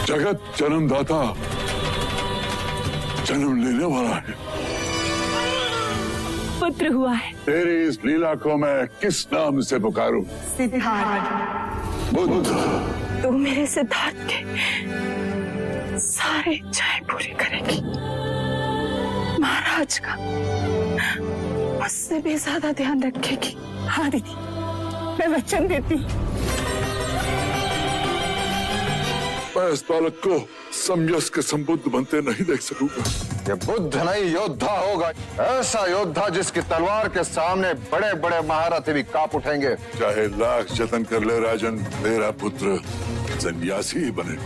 जगत जन्मदाता जन्म लेने वाला है। पुत्र हुआ है। तेरी इस लीला को मैं किस नाम से पुकारूं? सिद्धार्थ। बुद्ध। तू मेरे सिद्धार्थ के सारे इच्छाएं पूरी करेगी। महाराज का मुझसे भी ज्यादा ध्यान रखेगी। हाँ दीदी, मैं वचन देती हूँ। मैं इस बालक को समयस्क के संबुद्ध बनते नहीं देख सकूंगा। ये बुद्ध नहीं योद्धा होगा, ऐसा योद्धा जिसकी तलवार के सामने बड़े बड़े महारथी भी कांप उठेंगे। चाहे लाख जतन कर ले राजन, मेरा पुत्र सन्यासी ही बने।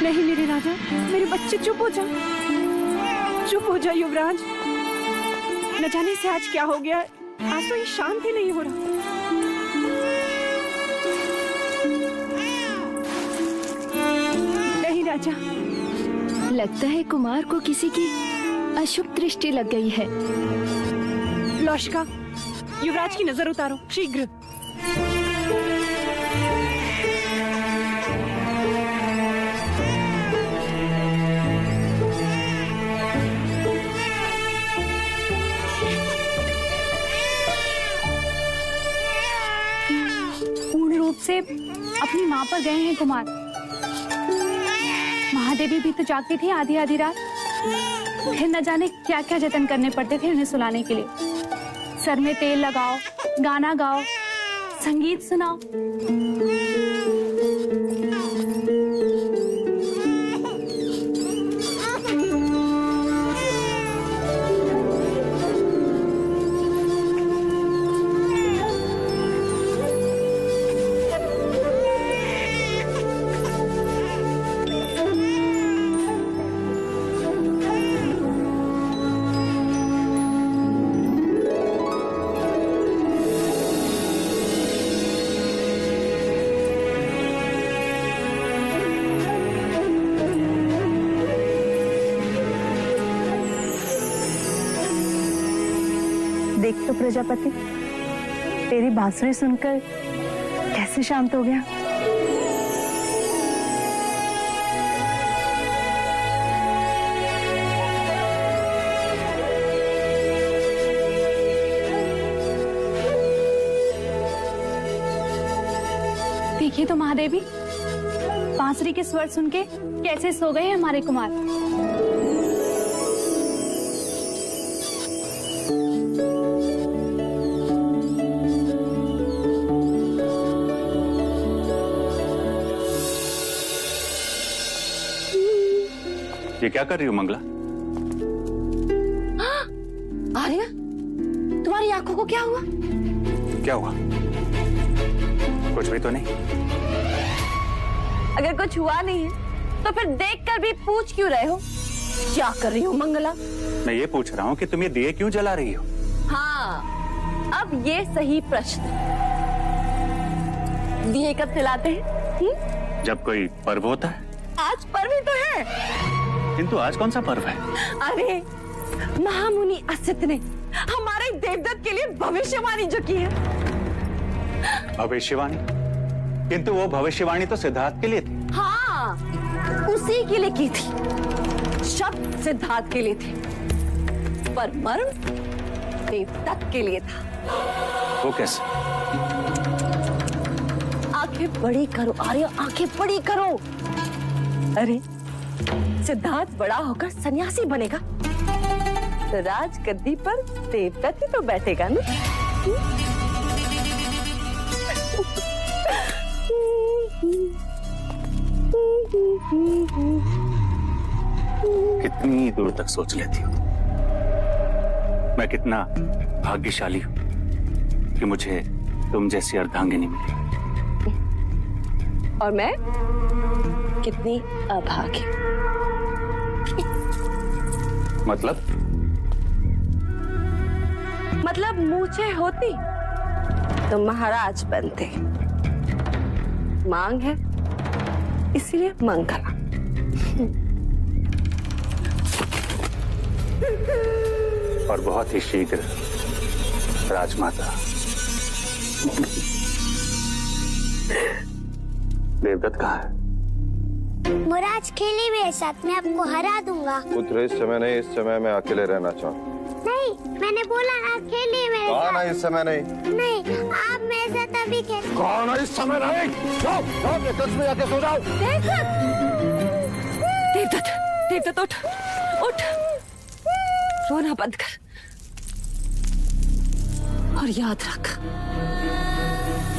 नहीं मेरे राजा, मेरे बच्चे चुप हो जाओ, चुप हो जाओ युवराज। न जाने से आज क्या हो गया, आज तो ये शांत ही नहीं हो रहा। नहीं राजा, लगता है कुमार को किसी की अशुभ दृष्टि लग गई है। लौशिका, युवराज की नजर उतारो शीघ्र। पूर्ण रूप से अपनी माँ पर गए हैं कुमार। महादेवी भी तो जागती थी आधी आधी रात, फिर न जाने क्या क्या जतन करने पड़ते थे उन्हें सुलाने के लिए। सर में तेल लगाओ, गाना गाओ, संगीत सुनाओ। देख तो प्रजापति, तेरी बांसुरी सुनकर कैसे शांत हो गया। देखिए तो महादेवी, बांसुरी के स्वर सुन के कैसे सो गए हमारे कुमार। ये क्या कर रही हो मंगला? आर्या, तुम्हारी आंखों को क्या हुआ? क्या हुआ? कुछ भी तो नहीं। अगर कुछ हुआ नहीं है तो फिर देखकर भी पूछ क्यों रहे हो? क्या कर रही हो मंगला? मैं ये पूछ रहा हूँ कि तुम ये दिए क्यों जला रही हो? हाँ, अब ये सही प्रश्न। दिए कब जलाते हैं? जब कोई पर्व होता है। आज पर्व ही तो है। किंतु आज कौन सा पर्व है? अरे, महामुनि असित ने हमारे देवदत्त के लिए भविष्यवाणी जो की है। भविष्यवाणी? किंतु वो भविष्यवाणी तो सिद्धार्थ के लिए थी। हाँ, उसी के लिए की थी। शब्द सिद्धार्थ के लिए थे, पर मर्म देवदत्त के लिए था। वो कैसे? आंखें बड़ी करो आर्य, आंखें बड़ी करो। अरे, सिद्धार्थ बड़ा होकर सन्यासी बनेगा तो राजगद्दी पर देवदत्त ही तो बैठेगा ना। कितनी दूर तक सोच लेती हो। मैं कितना भाग्यशाली हूँ कि मुझे तुम जैसी अर्धांगिनी मिली। और मैं कितनी अभागी। मतलब मूछें होती तो महाराज बनते। मांग है इसलिए मंगला। और बहुत ही शीघ्र राजमाता। देवदत्त कहाँ है? मुराज खेले मेरे साथ, मैं आपको हरा दूंगा। पुत्र इस समय नहीं, इस समय मैं अकेले रहना चाहूँ। नहीं, मैंने बोला ना खेलिए मेरे साथ। कौन है इस समय नहीं? नहीं, आप मेरे साथ अभी खेल। कौन है इस समय नहीं? जाओ, जाओ, कक्ष में जाके सो जाओ। देवदत्त, देवदत्त उठ, उठ, रोना बंद कर और याद रख,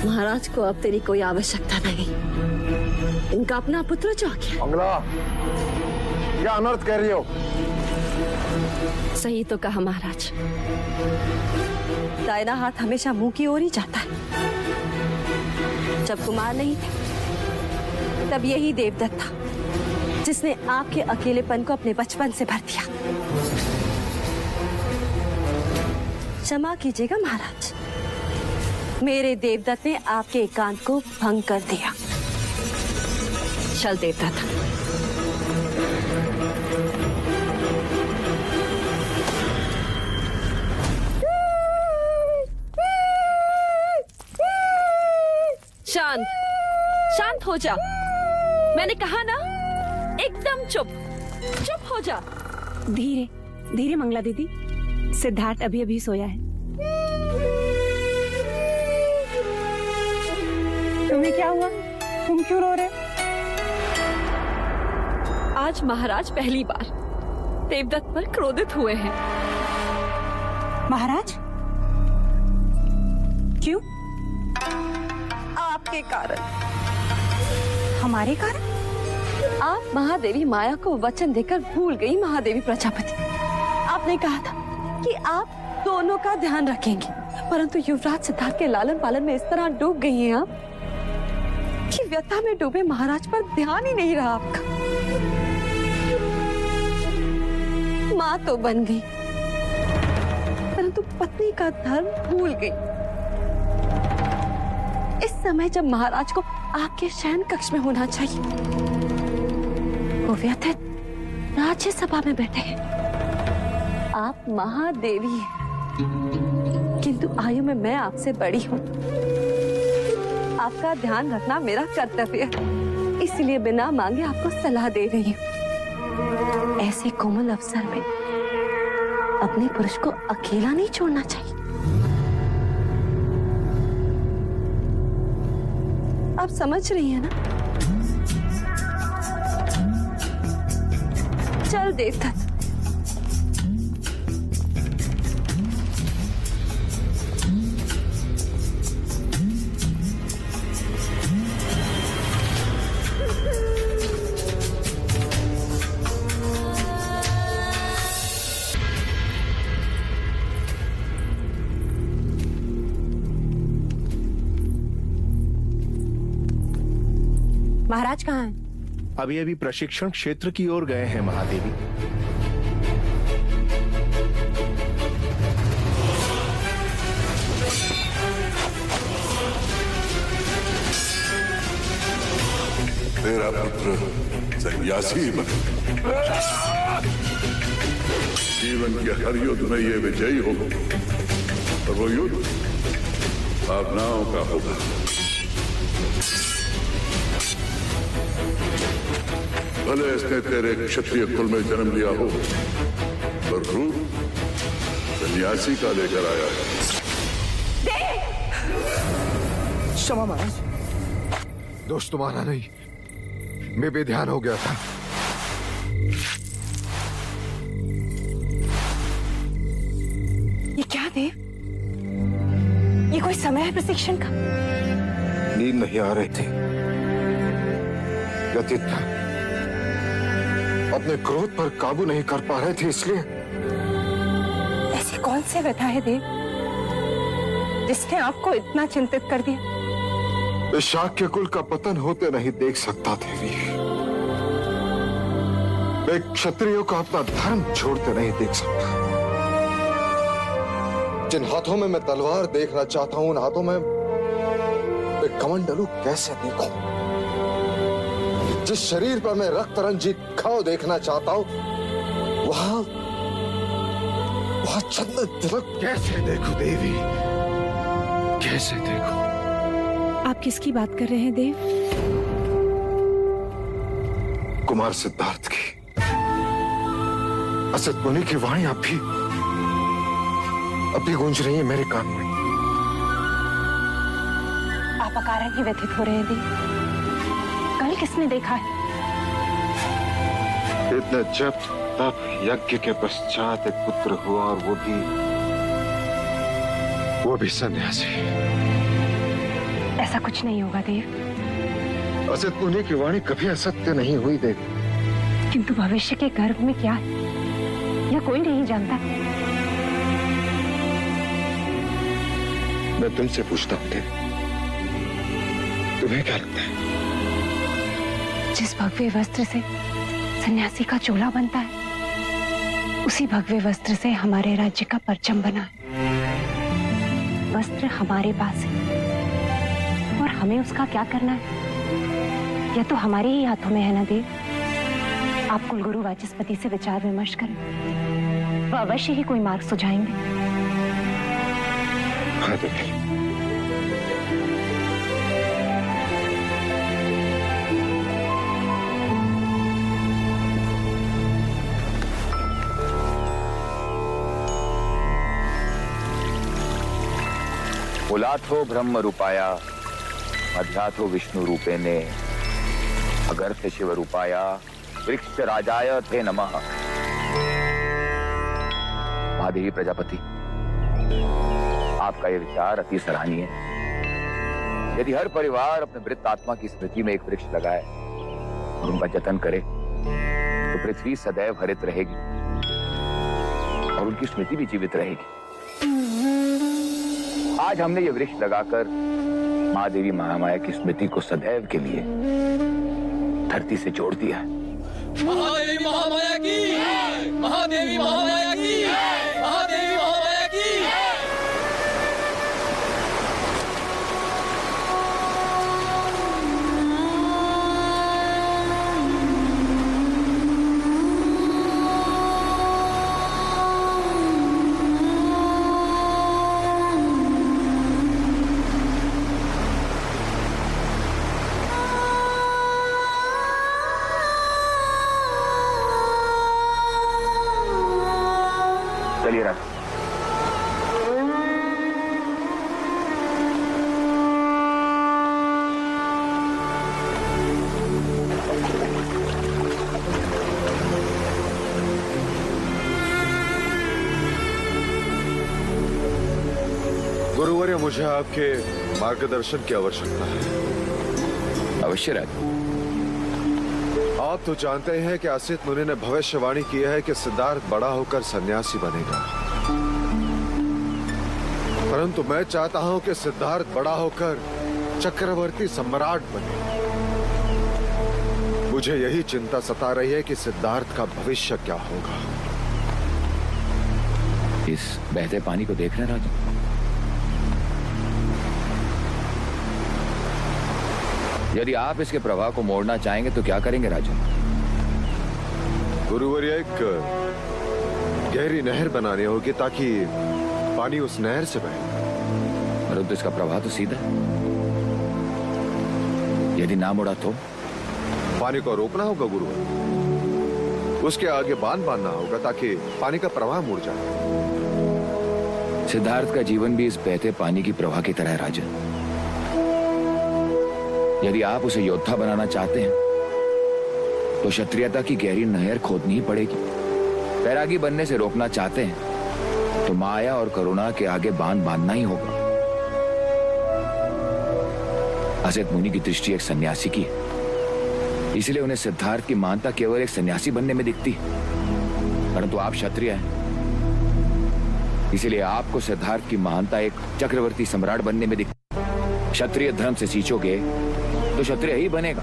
महाराज को अब तेरी कोई आवश्यकता नहीं। इनका अपना पुत्र जो आ गया। मंगला, क्या अनर्थ कह रही हो? सही तो कहा महाराज, दाहिना हाथ हमेशा मुंह की ओर ही जाता है। जब कुमार नहीं थे तब यही देवदत्त था जिसने आपके अकेलेपन को अपने बचपन से भर दिया। क्षमा कीजिएगा महाराज, मेरे देवदत्त ने आपके एकांत को भंग कर दिया। चल देवदत्त। शांत, शांत हो जा। मैंने कहा ना, एकदम चुप, चुप हो जा। धीरे धीरे मंगला दीदी, सिद्धार्थ अभी अभी सोया है। तुम्हें क्या हुआ? तुम क्यों रो रहे? आज महाराज पहली बार देवदत्त पर क्रोधित हुए हैं। महाराज क्यों? आपके कारण। हमारे कारण? आप महादेवी माया को वचन देकर भूल गई महादेवी प्रजापति। आपने कहा था कि आप दोनों का ध्यान रखेंगे, परंतु युवराज सिद्धार्थ के लालन पालन में इस तरह डूब गई हैं आप कि व्यथा में डूबे महाराज पर ध्यान ही नहीं रहा आपका। माँ तो बन गई, परंतु पत्नी का धर्म भूल गई। इस समय जब महाराज को आपके शयन कक्ष में होना चाहिए, वो व्यथित राज्यसभा में बैठे हैं। आप महादेवी हैं, किंतु आयु में मैं आपसे बड़ी हूँ। आपका ध्यान रखना मेरा कर्तव्य है, इसलिए बिना मांगे आपको सलाह दे रही हूँ। ऐसे कोमल अवसर में अपने पुरुष को अकेला नहीं छोड़ना चाहिए। आप समझ रही हैं ना? चल देवदत्त। महाराज कहाँ हैं? अभी अभी प्रशिक्षण क्षेत्र की ओर गए हैं महादेवी। तेरा पुत्र सन्यासी बने, जीवन के हर युद्ध में ये विजयी होगा, और वो युद्ध भावनाओं का होगा। भले इसने तेरे क्षत्रिय कुल में जन्म लिया हो, पर रूप सन्यासी का लेकर आया है। क्षमा महाराज, दोष तुम्हारा नहीं, मैं बेध्यान हो गया था। ये क्या देव? ये कोई समय है प्रशिक्षण का? नींद नहीं आ रही थी, व्यथित था, अपने क्रोध पर काबू नहीं कर पा रहे थे, इसलिए। ऐसी कौन सी व्यथा है देव जिसने आपको इतना चिंतित कर दिया? इस शाक्य कुल का पतन होते नहीं देख सकता देवी। मैं क्षत्रियों का अपना धर्म छोड़ते नहीं देख सकता। जिन हाथों में मैं तलवार देखना चाहता हूं, उन हाथों में मैं कमंडलू कैसे देखूं? जिस शरीर पर मैं रक्त रंजित घाव देखना चाहता हूं, वहां चंदन तिलक कैसे देखूं देवी, कैसे देखूं? आप किसकी बात कर रहे हैं देव? कुमार सिद्धार्थ की, असद मुनि की वाणी अब भी गूंज रही है मेरे कान में। आप अकारण ही व्यथित हो रहे हैं देव। कल किसने देखा है? इतना जब तब यज्ञ के पश्चात एक पुत्र हुआ, और वो भी सन्यासी। ऐसा कुछ नहीं होगा देव। असद मुनि की वाणी कभी असत्य नहीं हुई देव। किंतु भविष्य के गर्भ में क्या है यह कोई नहीं जानता। मैं तुमसे पूछता हूं देव, तुम्हें क्या लगता है? जिस भगवे वस्त्र से सन्यासी का चोला बनता है, उसी भगवे वस्त्र से हमारे राज्य का परचम बना है। वस्त्र हमारे पास है और हमें उसका क्या करना है यह तो हमारे ही हाथों में है ना देव। आप कुलगुरु वाचस्पति से विचार विमर्श करें, वह अवश्य ही कोई मार्ग सुझाएंगे। हाँ देवी। मूलाथो ब्रह्म रूपाया मध्याथो विष्णु रूपेने अगर्थ शिव रूपाया वृक्ष राजाय थे नमः। महादेवी प्रजापति, आपका यह विचार अति सराहनीय है। यदि हर परिवार अपने मृत आत्मा की स्मृति में एक वृक्ष लगाए और उनका जतन करे तो पृथ्वी सदैव हरित रहेगी और उनकी स्मृति भी जीवित रहेगी। आज हमने ये वृक्ष लगाकर माँ देवी महामाया की स्मृति को सदैव के लिए धरती से जोड़ दिया है। महादेवी महामाया की, महादेवी महामाया की, महादेवी महामाया की। चलिए राज। गुरुवर्य, मुझे आपके मार्गदर्शन की आवश्यकता है। अवश्य राज। आप तो जानते हैं कि असित मुनि ने भविष्यवाणी की है कि सिद्धार्थ बड़ा होकर सन्यासी बनेगा, परंतु मैं चाहता हूं कि सिद्धार्थ बड़ा होकर चक्रवर्ती सम्राट बने। मुझे यही चिंता सता रही है कि सिद्धार्थ का भविष्य क्या होगा। इस बहते पानी को देख रहे हैं राजा? यदि आप इसके प्रवाह को मोड़ना चाहेंगे तो क्या करेंगे राजा? गुरुवर्य, एक गहरी नहर बनानी होगी ताकि पानी उस नहर से बहे। परंतु इसका प्रवाह तो सीधा है। यदि ना मुड़ा तो पानी को रोकना होगा गुरुवर्य। उसके आगे बांध बांधना होगा ताकि पानी का प्रवाह मुड़ जाए। सिद्धार्थ का जीवन भी इस बहते पानी की प्रवाह की तरह है राजा। यदि आप उसे योद्धा बनाना चाहते हैं तो क्षत्रियता की गहरी नहर खोदनी ही पड़ेगी। बैरागी बनने से रोकना चाहते हैं तो माया और करुणा के आगे बांध बांधना ही होगा। असित मुनि की दृष्टि एक सन्यासी की है, इसलिए उन्हें सिद्धार्थ की महानता केवल एक सन्यासी बनने में दिखती है। परंतु आप क्षत्रिय हैं, इसलिए आपको सिद्धार्थ की महानता एक चक्रवर्ती सम्राट बनने में दिखती है। क्षत्रिय धर्म से सींचोगे तो क्षत्रिय ही बनेगा।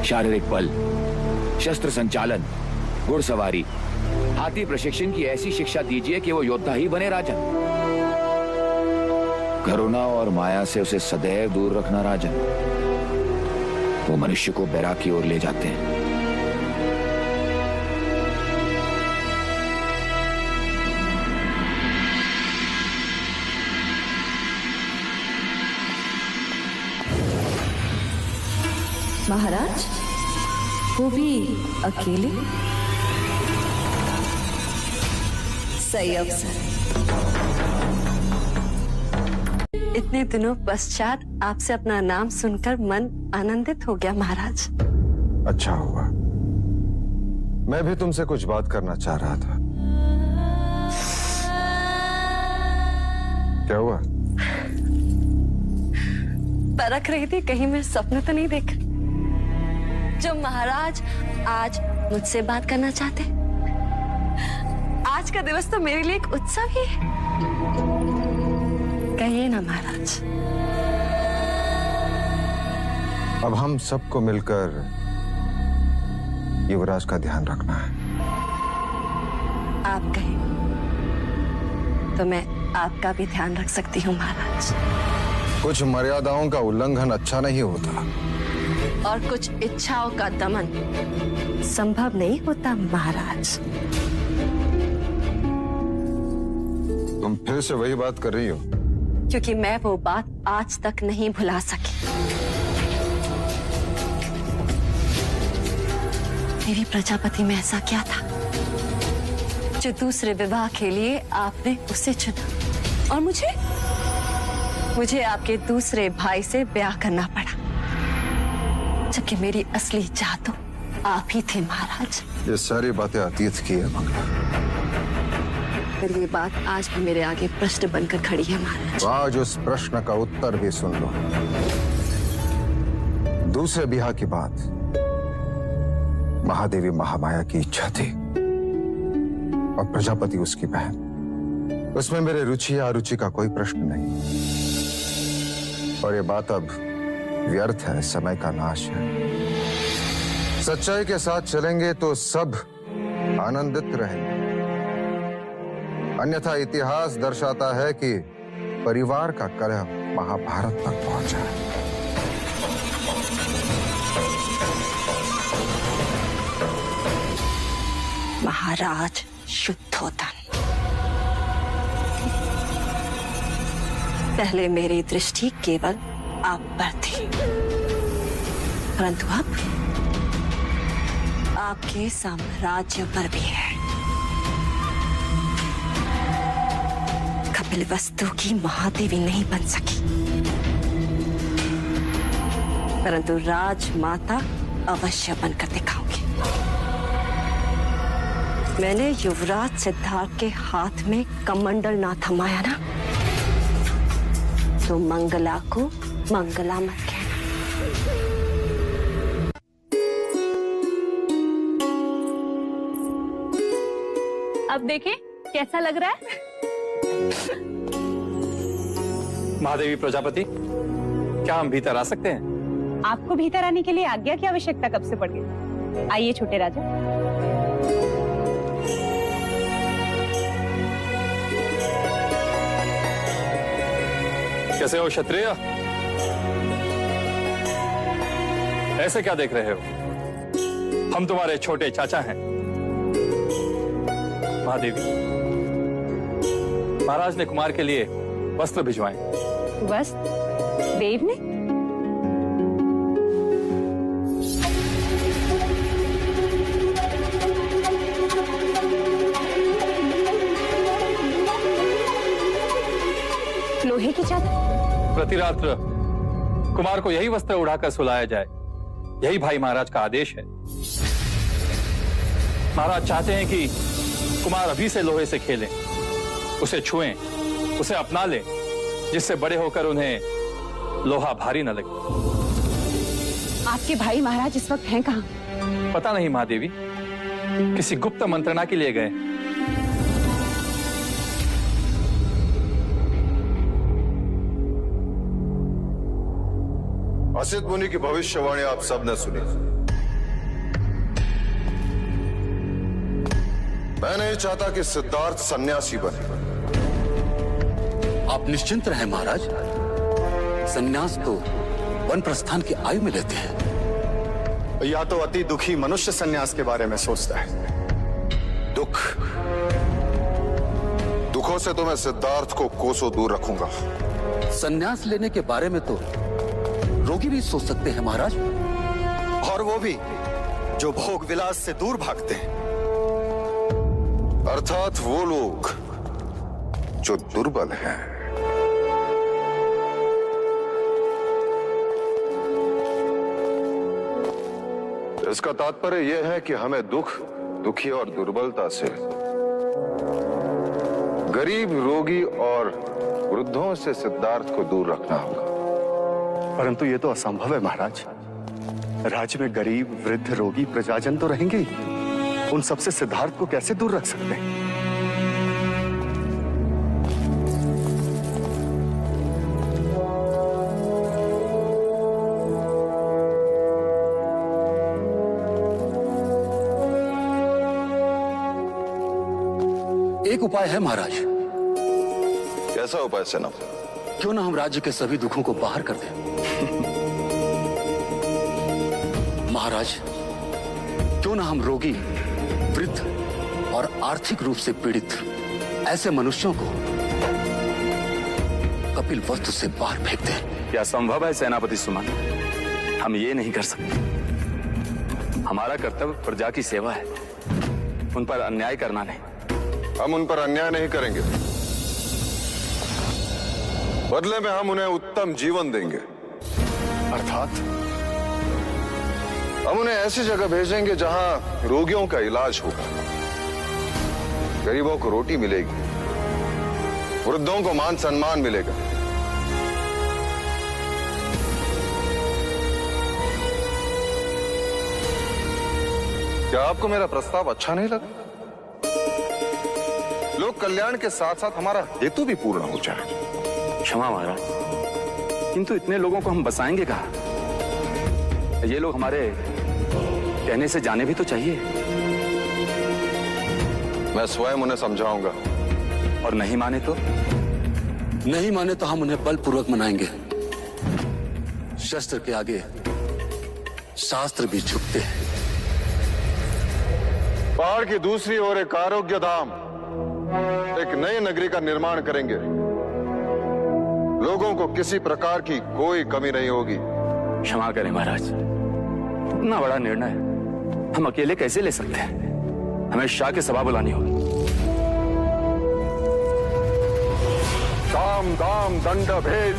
शारीरिक बल, शस्त्र संचालन, घुड़सवारी, हाथी प्रशिक्षण की ऐसी शिक्षा दीजिए कि वो योद्धा ही बने राजन। करुणा और माया से उसे सदैव दूर रखना राजन। वो मनुष्य को बैराग की ओर ले जाते हैं। महाराज, वो भी अकेले? सही अवसर। इतने दिनों पश्चात आपसे अपना नाम सुनकर मन आनंदित हो गया महाराज। अच्छा हुआ। मैं भी तुमसे कुछ बात करना चाह रहा था। क्या हुआ? परख रही थी कहीं मैं सपने तो नहीं देख रही। जो महाराज आज मुझसे बात करना चाहते। आज का दिवस तो मेरे लिए एक उत्सव ही है। कहिए ना महाराज। अब हम सबको मिलकर युवराज का ध्यान रखना है। आप कहें तो मैं आपका भी ध्यान रख सकती हूँ महाराज। कुछ मर्यादाओं का उल्लंघन अच्छा नहीं होता, और कुछ इच्छाओं का दमन संभव नहीं होता महाराज। तुम फिर से वही बात कर रही हो? क्योंकि मैं वो बात आज तक नहीं भुला सकी। मेरी प्रजापति में ऐसा क्या था जो दूसरे विवाह के लिए आपने उसे चुना, और मुझे आपके दूसरे भाई से ब्याह करना पड़ा, जबकि मेरी असली चाह तो आप ही थे महाराज। ये सारी बातें अतीत की है मंगला। फिर ये बात आज भी मेरे आगे प्रश्न बनकर खड़ी है महाराज। आज उस प्रश्न का उत्तर भी सुन लो। दूसरे ब्याह की बात महादेवी महामाया की इच्छा थी, और प्रजापति उसकी बहन। उसमें मेरे रुचि या अरुचि का कोई प्रश्न नहीं, और ये बात अब व्यर्थ है, समय का नाश है। सच्चाई के साथ चलेंगे तो सब आनंदित रहेंगे, अन्यथा इतिहास दर्शाता है कि परिवार का कलह महाभारत तक पहुंचा है। महाराज शुद्धोदन, पहले मेरी दृष्टि केवल आप पर थी, परंतु अब आपके साम्राज्य पर भी है। कपिलवस्तु की महादेवी नहीं बन सकी, परंतु राजमाता अवश्य बनकर दिखाऊंगी। मैंने युवराज सिद्धार्थ के हाथ में कमंडल ना थमाया ना, तो मंगला को मंगला मत कहना। अब देखें कैसा लग रहा है। महादेवी प्रजापति, क्या हम भीतर आ सकते हैं? आपको भीतर आने के लिए आज्ञा की आवश्यकता कब से पड़ गई? आइए छोटे राजा। कैसे हो क्षत्रिय? ऐसे क्या देख रहे हो? हम तुम्हारे छोटे चाचा हैं। महादेवी, महाराज ने कुमार के लिए वस्त्र भिजवाए। वस्त्र? देव ने? लोहे की चादर? प्रतिरात्र कुमार को यही वस्त्र उड़ाकर सुलाया जाए, यही भाई महाराज का आदेश है। महाराज चाहते हैं कि कुमार अभी से लोहे से खेलें, उसे छुएं, उसे अपना लें, जिससे बड़े होकर उन्हें लोहा भारी न लगे। आपके भाई महाराज इस वक्त हैं कहाँ? पता नहीं महादेवी, किसी गुप्त मंत्रणा के लिए गए। असित मुनि की भविष्यवाणी आप सबने सुनी। मैं नहीं चाहता कि सिद्धार्थ सन्यासी बने। आप निश्चिंत रहें महाराज, सन्यास तो वन प्रस्थान की आयु में लेते हैं। या तो अति दुखी मनुष्य सन्यास के बारे में सोचता है। दुखों से तो मैं सिद्धार्थ को कोसों दूर रखूंगा। सन्यास लेने के बारे में तो रोगी भी सोच सकते हैं महाराज। और वो भी जो भोग विलास से दूर भागते हैं, अर्थात वो लोग जो दुर्बल हैं। इसका तात्पर्य यह है कि हमें दुखी और दुर्बलता से, गरीब, रोगी और वृद्धों से सिद्धार्थ को दूर रखना होगा। परंतु ये तो असंभव है महाराज। राज्य में गरीब, वृद्ध, रोगी, प्रजाजन तो रहेंगे ही। उन सबसे सिद्धार्थ को कैसे दूर रख सकते हैं? एक उपाय है महाराज। कैसा उपाय सेना? क्यों ना हम राज्य के सभी दुखों को बाहर कर दें। महाराज, क्यों ना हम रोगी, वृद्ध और आर्थिक रूप से पीड़ित ऐसे मनुष्यों को कपिल वस्तु से बाहर फेंक दें। क्या संभव है सेनापति सुमन? हम ये नहीं कर सकते। हमारा कर्तव्य प्रजा की सेवा है, उन पर अन्याय करना नहीं। हम उन पर अन्याय नहीं करेंगे, बदले में हम उन्हें उत्तम जीवन देंगे। अर्थात हम उन्हें ऐसी जगह भेजेंगे जहां रोगियों का इलाज होगा, गरीबों को रोटी मिलेगी, वृद्धों को मान सम्मान मिलेगा। क्या आपको मेरा प्रस्ताव अच्छा नहीं लगा? लोक कल्याण के साथ साथ हमारा हेतु भी पूर्ण हो जाए। क्षमा महाराज, किंतु इतने लोगों को हम बसाएंगे कहाँ? ये लोग हमारे कहने से जाने भी तो चाहिए। मैं स्वयं उन्हें समझाऊंगा। और नहीं माने तो? नहीं माने तो हम उन्हें बलपूर्वक मनाएंगे। शस्त्र के आगे शास्त्र भी झुकते हैं। पहाड़ की दूसरी ओर एक आरोग्य धाम, एक नई नगरी का निर्माण करेंगे। लोगों को किसी प्रकार की कोई कमी नहीं होगी। क्षमा करें महाराज, इतना बड़ा निर्णय हम अकेले कैसे ले सकते हैं? हमें शाह की सभा बुलानी होगी। साम दाम दंड भेद,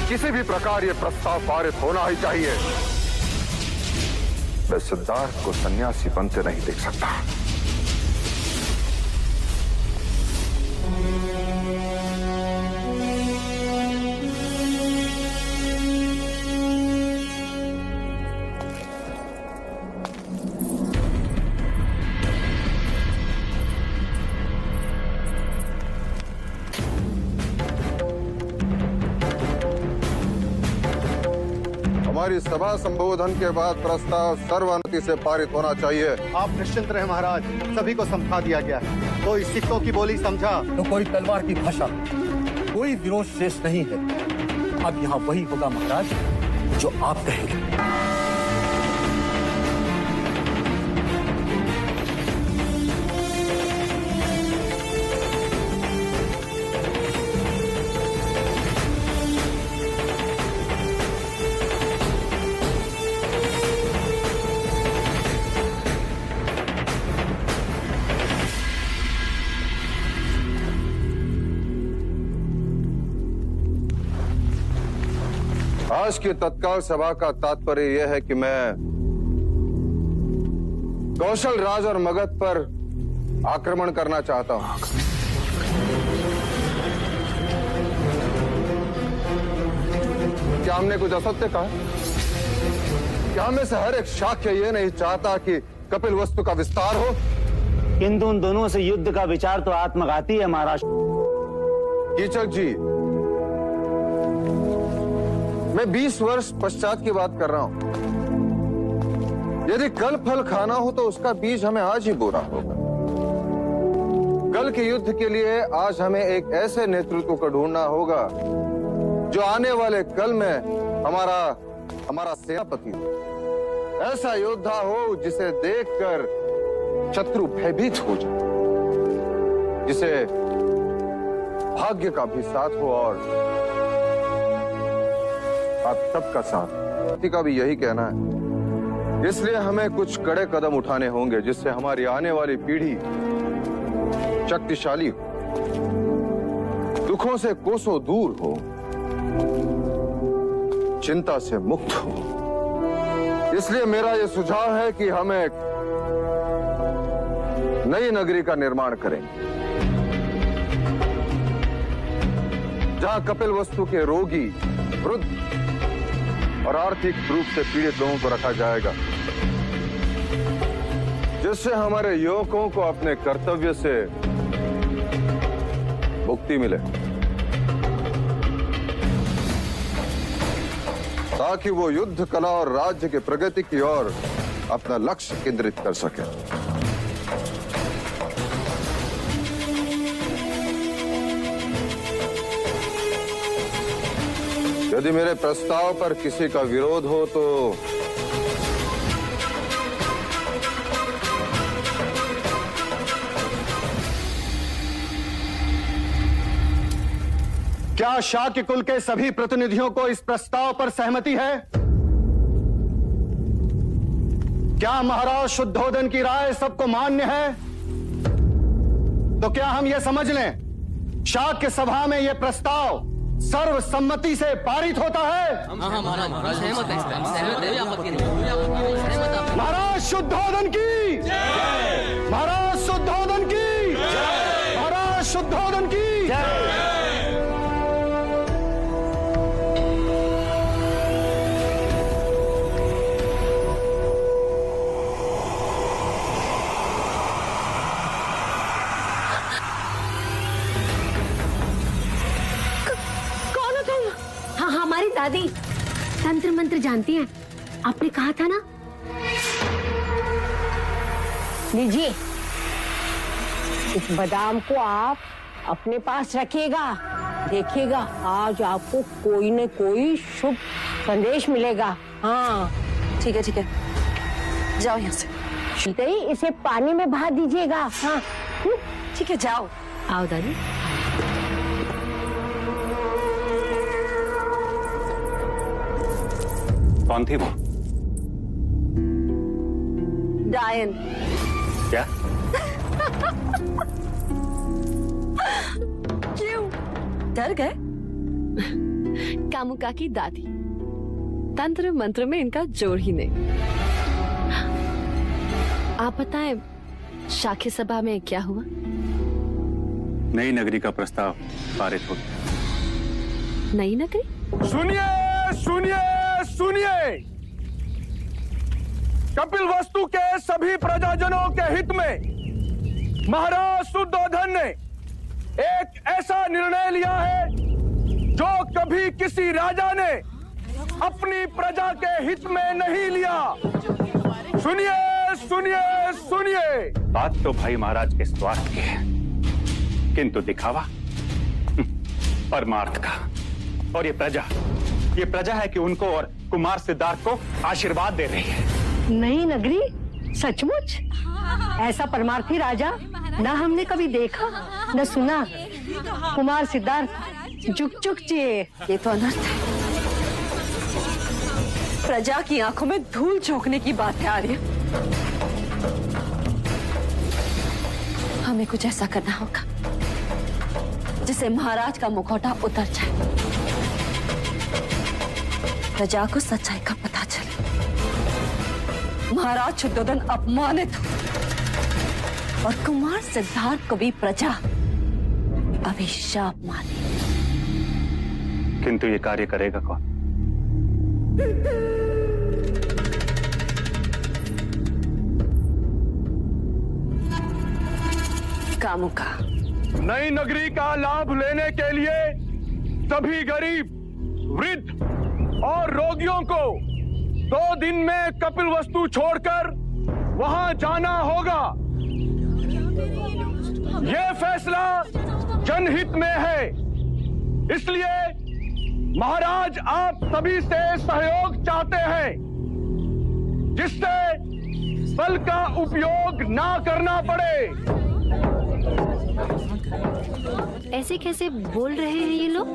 किसी भी प्रकार ये प्रस्ताव पारित होना ही चाहिए। मैं सिद्धार्थ को सन्यासी बनते नहीं देख सकता। हमारी सभा संबोधन के बाद प्रस्ताव सर्वानुमति से पारित होना चाहिए। आप निश्चिंत रहे महाराज, सभी को समझा दिया गया है। कोई सिक्कों की बोली समझा तो कोई तलवार की भाषा, कोई विरोध शेष नहीं है। अब यहाँ वही होगा महाराज जो आप कहेंगे। आज की तत्काल सभा का तात्पर्य यह है कि मैं कौशल राज और मगध पर आक्रमण करना चाहता हूं। क्या हमने कुछ असत्य कहा? क्या हमें से हर एक शाक्य ये नहीं चाहता कि कपिल वस्तु का विस्तार हो? किंतु उन दोनों से युद्ध का विचार तो आत्मघाती है महाराज। कीचक जी, मैं 20 वर्ष पश्चात की बात कर रहा हूं। यदि कल फल खाना हो तो उसका बीज हमें आज ही बोना होगा। कल के युद्ध के लिए आज हमें एक ऐसे नेतृत्व को ढूंढना होगा जो आने वाले कल में हमारा सेनापति हो। ऐसा योद्धा हो जिसे देखकर शत्रु भयभीत हो जाए, जिसे भाग्य का भी साथ हो और आप सबका साथ। किसी का भी यही कहना है। इसलिए हमें कुछ कड़े कदम उठाने होंगे जिससे हमारी आने वाली पीढ़ी शक्तिशाली हो, दुखों से कोसों दूर हो, चिंता से मुक्त हो। इसलिए मेरा यह सुझाव है कि हम एक नई नगरी का निर्माण करेंगे जहां कपिलवस्तु के रोगी, वृद्ध और आर्थिक रूप से पीड़ित लोगों को रखा जाएगा, जिससे हमारे युवकों को अपने कर्तव्य से मुक्ति मिले, ताकि वो युद्ध कला और राज्य की प्रगति की ओर अपना लक्ष्य केंद्रित कर सके। यदि मेरे प्रस्ताव पर किसी का विरोध हो तो क्या शाक्य कुल के सभी प्रतिनिधियों को इस प्रस्ताव पर सहमति है? क्या महाराज शुद्धोदन की राय सबको मान्य है? तो क्या हम यह समझ लें शाक्य सभा में यह प्रस्ताव सर्वसम्मति से पारित होता है? महाराज शुद्धोदन की, महाराज शुद्धोदन की, महाराज शुद्धोदन की। हमारी दादी तंत्र मंत्र जानती हैं। आपने कहा था ना। लीजिए, इस बादाम को आप अपने पास रखिएगा। देखिएगा आज आपको कोई न कोई शुभ संदेश मिलेगा। हाँ ठीक है, ठीक है, जाओ यहाँ से। इसे पानी में बहा दीजिएगा। हाँ ठीक है, जाओ। आओ दादी। कौन थी वो? डायन। क्या? क्यों डर गए? कामुका की दादी, तंत्र मंत्र में इनका जोड़ ही नहीं। आप बताएं शाक्य सभा में क्या हुआ? नई नगरी का प्रस्ताव पारित हो गया। नई नगरी? सुनिए सुनिए सुनिए, कपिलवस्तु के सभी प्रजाजनों के हित में महाराज शुद्धोधन ने एक ऐसा निर्णय लिया है जो कभी किसी राजा ने अपनी प्रजा के हित में नहीं लिया। सुनिए सुनिए सुनिए। बात तो भाई महाराज के स्वार्थ की है, किंतु दिखावा परमार्थ का। और ये प्रजा है कि उनको और कुमार सिद्धार्थ को आशीर्वाद दे रही है। नई नगरी? सचमुच? ऐसा परमार्थी राजा ना हमने कभी देखा न सुना। कुमार सिद्धार्थ जुक जुक जिए। ये तो अनर्थ है। प्रजा की आंखों में धूल झोंकने की बात है आर्य। हमें कुछ ऐसा करना होगा जिससे महाराज का मुखौटा उतर जाए, प्रजा को सच्चाई का पता चले, महाराज शुद्धोधन अपमानित हो और कुमार सिद्धार्थ को भी प्रजा अभिशाप माने। किंतु ये कार्य करेगा कौन? कामुका। नई नगरी का लाभ लेने के लिए सभी गरीब, वृद्ध और रोगियों को 2 दिन में कपिलवस्तु छोड़कर वहां जाना होगा। यह फैसला जनहित में है, इसलिए महाराज आप सभी से सहयोग चाहते हैं जिससे बल का उपयोग ना करना पड़े। ऐसे कैसे बोल रहे हैं ये लोग?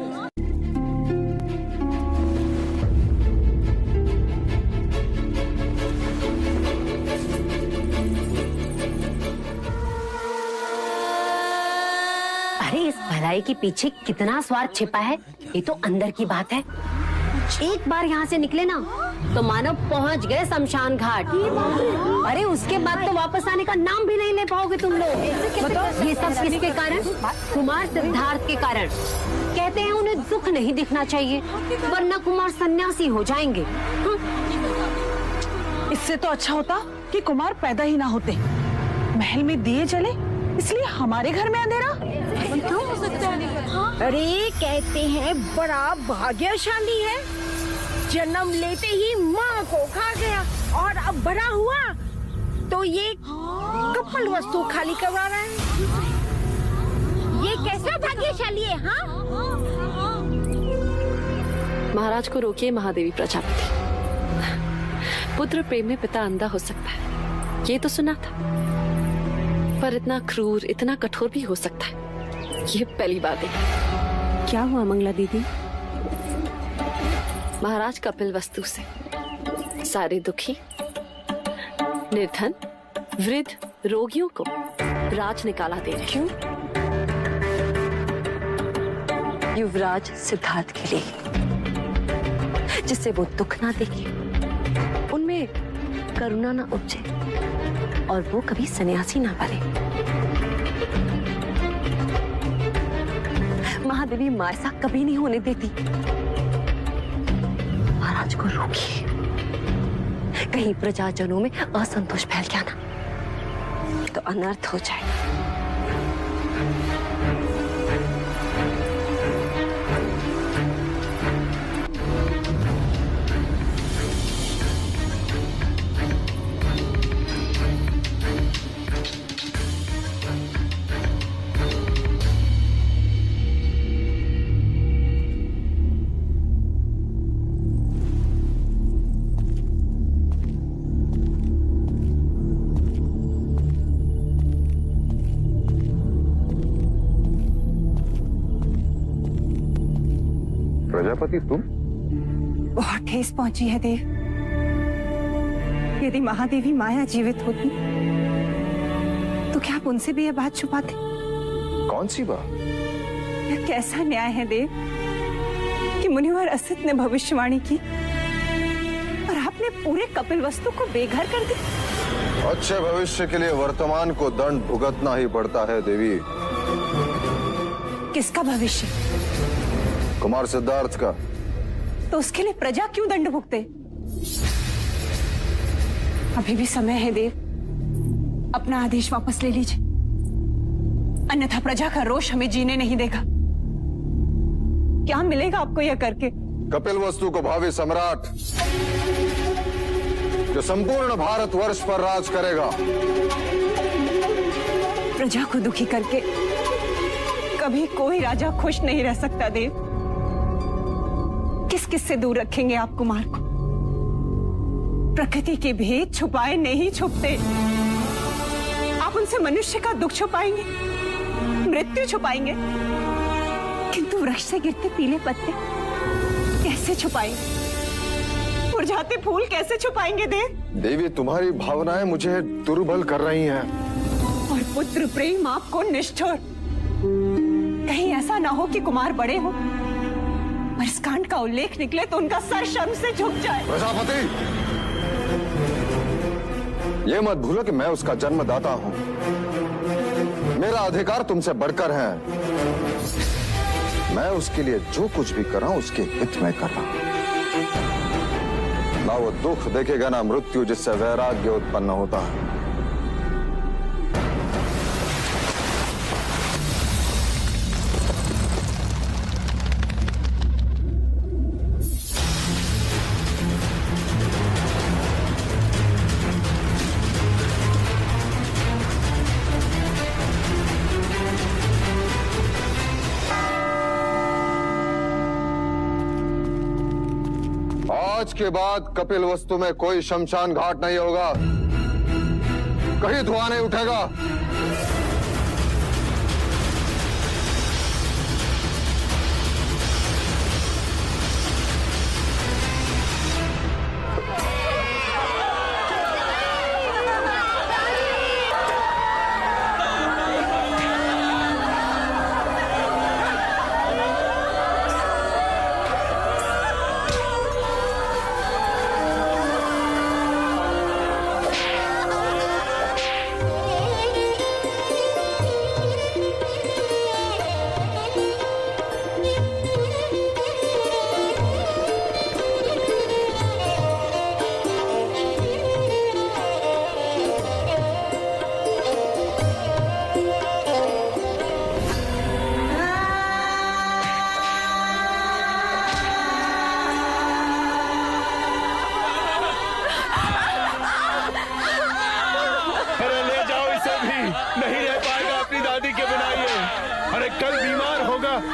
भलाई के पीछे कितना स्वार्थ छिपा है ये तो अंदर की बात है। एक बार यहाँ से निकले ना तो मानो पहुँच गए शमशान घाट। अरे उसके बाद तो वापस आने का नाम भी नहीं ले पाओगे तुम लोग। ये सब किसके कारण? कुमार सिद्धार्थ के कारण। कहते हैं उन्हें दुख नहीं दिखना चाहिए वरना कुमार सन्यासी हो जाएंगे। इससे तो अच्छा होता कि कुमार पैदा ही ना होते। महल में दिए जले इसलिए हमारे घर में अंधेरा। अरे कहते हैं बड़ा भाग्यशाली है, जन्म लेते ही माँ को खा गया और अब बड़ा हुआ तो ये कपल वस्तु खाली करवा रहा है। ये कैसा भाग्यशाली है? हाँ महाराज को रोकिए महादेवी प्रजापति। पुत्र प्रेम में पिता अंधा हो सकता है ये तो सुना था, पर इतना क्रूर इतना कठोर भी हो सकता है ये पहली बात है। क्या हुआ मंगला दीदी? महाराज कपिल वस्तु से सारे दुखी निर्धन वृद्ध रोगियों को राज निकाला दे रहे। क्यों? युवराज सिद्धार्थ के लिए, जिससे वो दुख ना देखे, उनमें करुणा ना उपजे और वो कभी सन्यासी ना बने। महादेवी मां ऐसा कभी नहीं होने देती। महाराज को रोकिए, कहीं प्रजाजनों में असंतोष फैल गया ना तो अनर्थ हो जाएगा। प्रजापति तुम? बहुत ठेस पहुंची है देव। यदि महादेवी माया जीवित होती तो क्या आप उनसे भी यह बात छुपाते? कौन सी बात? यह कैसा न्याय है देव कि मुनिवर असित ने भविष्यवाणी की और आपने पूरे कपिल वस्तु को बेघर कर दिया। अच्छे भविष्य के लिए वर्तमान को दंड भुगतना ही पड़ता है देवी। किसका भविष्य? कुमार सिद्धार्थ का। तो उसके लिए प्रजा क्यों दंड भुगते? अभी भी समय है देव, अपना आदेश वापस ले लीजिए, अन्यथा प्रजा का रोष हमें जीने नहीं देगा। क्या मिलेगा आपको यह करके? कपिल वस्तु को भावी सम्राट जो संपूर्ण भारतवर्ष पर राज करेगा। प्रजा को दुखी करके कभी कोई राजा खुश नहीं रह सकता देव। किस किस से दूर रखेंगे आप कुमार को? प्रकृति के भेद छुपाए नहीं छुपते। आप उनसे मनुष्य का दुख छुपाएंगे, मृत्यु छुपाएंगे, किंतु वृक्ष से गिरते पीले पत्ते कैसे छुपाएंगे? मुरझाते फूल कैसे छुपाएंगे देव? देवी तुम्हारी भावनाएं मुझे दुर्बल कर रही हैं। और पुत्र प्रेम आपको निष्ठुर। कहीं ऐसा ना हो कि कुमार बड़े हो और इस कांड का उल्लेख निकले तो उनका सर शर्म से झुक जाए। प्रजापति, ये मत भूलो कि मैं उसका जन्मदाता हूं। मेरा अधिकार तुमसे बढ़कर है। मैं उसके लिए जो कुछ भी कर रहा हूं उसके हित में कर रहा हूं। ना वो दुख देखेगा ना मृत्यु जिससे वैराग्य उत्पन्न होता है। आज के बाद कपिल वस्तु में कोई शमशान घाट नहीं होगा, कहीं धुआं नहीं उठेगा।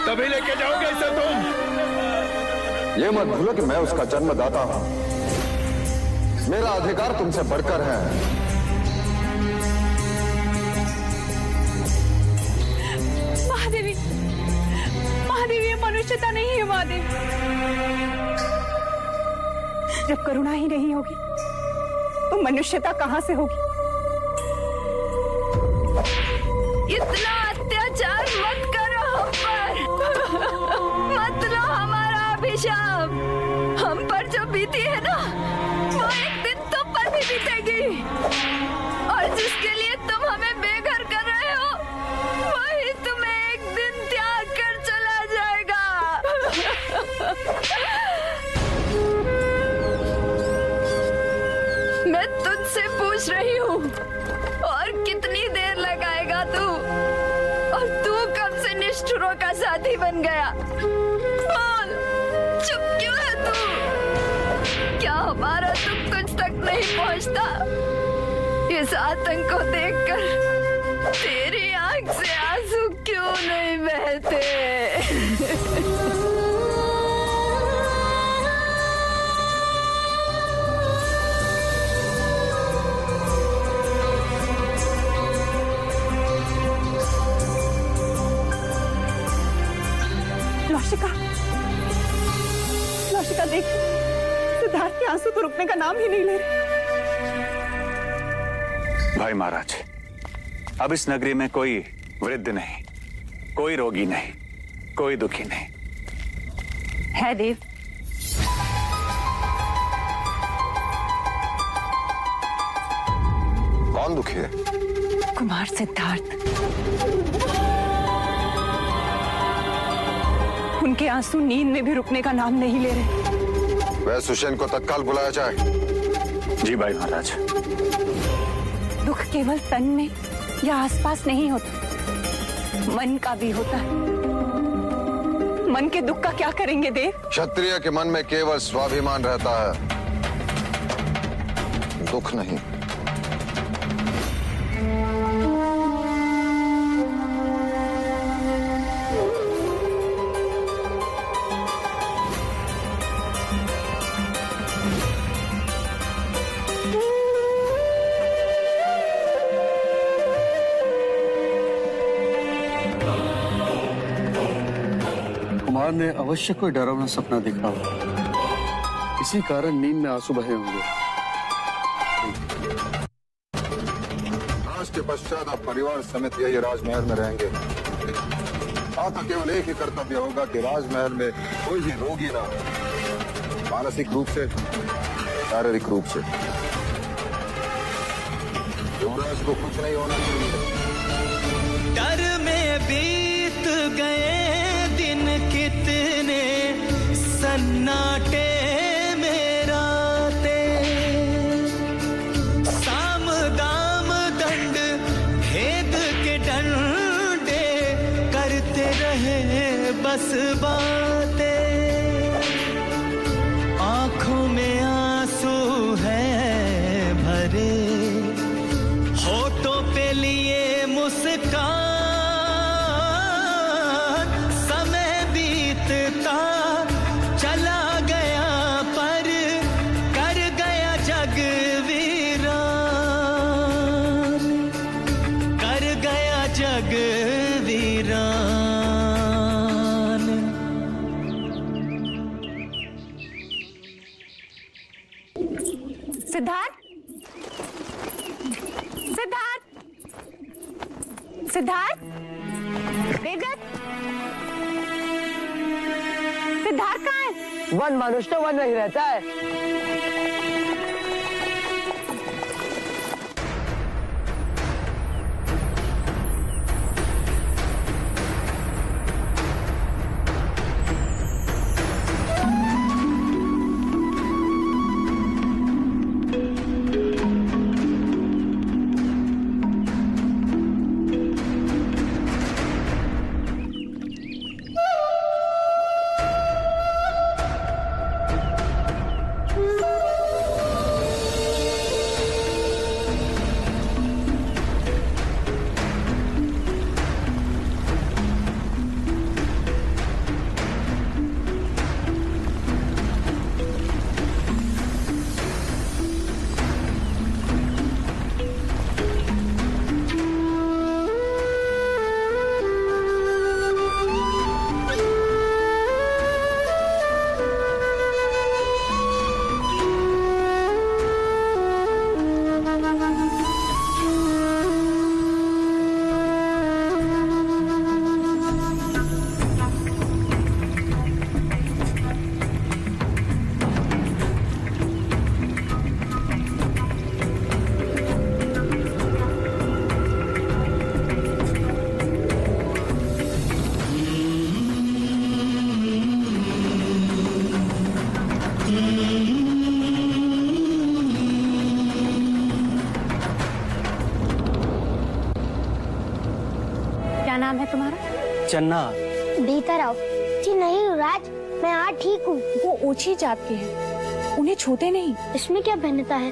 तभी लेके जाओगे इसे तुम। ये मत भूलो कि मैं उसका जन्मदाता हूं। मेरा अधिकार तुमसे बढ़कर है। महादेवी, महादेवी, ये मनुष्यता नहीं है महादेवी। जब करुणा ही नहीं होगी तो मनुष्यता कहां से होगी? इतना अत्याचार मत करो हम पर, मत लो हमारा अभिशाप। हम पर जो बीती है ना, वो एक दिन तुम पर भी बीतेगी। और जिसके लिए तुम हमें बेघर कर रहे हो, वही तुम्हें एक दिन त्याग कर चला जाएगा। मैं तुझसे पूछ रही हूँ, और कितनी देर लगाएगा तू? और तू कब से निष्ठुरों का साथी बन गया? बोल, चुप क्यों है तू? क्या हमारा दुख तुझ तक नहीं पहुंचता? इस आतंक को देखकर तेरी आंख से आंसू क्यों नहीं बहते? लौशिका देख, सिद्धार्थ के आंसू तो रुकने का नाम ही नहीं ले रहे। भाई महाराज, अब इस नगरी में कोई वृद्ध नहीं, कोई रोगी नहीं, कोई दुखी नहीं है देव। कौन दुखी है? कुमार सिद्धार्थ। उनके आंसू नींद में भी रुकने का नाम नहीं ले रहे। वह सुषेण को तत्काल बुलाया जाए। जी भाई महाराज। दुख केवल तन में या आसपास नहीं होता, मन का भी होता है। मन के दुख का क्या करेंगे देव? क्षत्रिय के मन में केवल स्वाभिमान रहता है, दुख नहीं। कुमार ने अवश्य कोई डरावना सपना देखा होगा, इसी कारण नींद में आंसू बहे होंगे। आज के पश्चात आप परिवार समेत यही राजमहल में रहेंगे। आपका केवल एक ही कर्तव्य होगा कि राजमहल में कोई भी रोगी ना हो, मानसिक रूप से, शारीरिक रूप से। युवराज को कुछ नहीं होना चाहिए। डर में बीत गए दिन कितने, सन्नाटे में रातें, साम दाम दंड भेद के डंडे करते रहे बस बातें। आंखों में आंसू है भरे, होठों पे लिए मुस्कान, समय बीतता चला गया पर कर गया जग वीरान, कर गया जग वीरान। सिद्धार्थ, सिद्धार्थ, सिद्धार्थ, देवदत्त, सिद्धार्थ कहाँ है? वन मनुष्य तो वन में ही रहता है। चन्ना भीतर आओ। जी नहीं युवराज, मैं आज ठीक हूँ। वो ऊंची जात के हैं, उन्हें छूते नहीं। इसमें क्या भिन्नता है?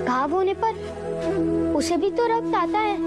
घाव होने पर उसे भी तो रक्त आता है।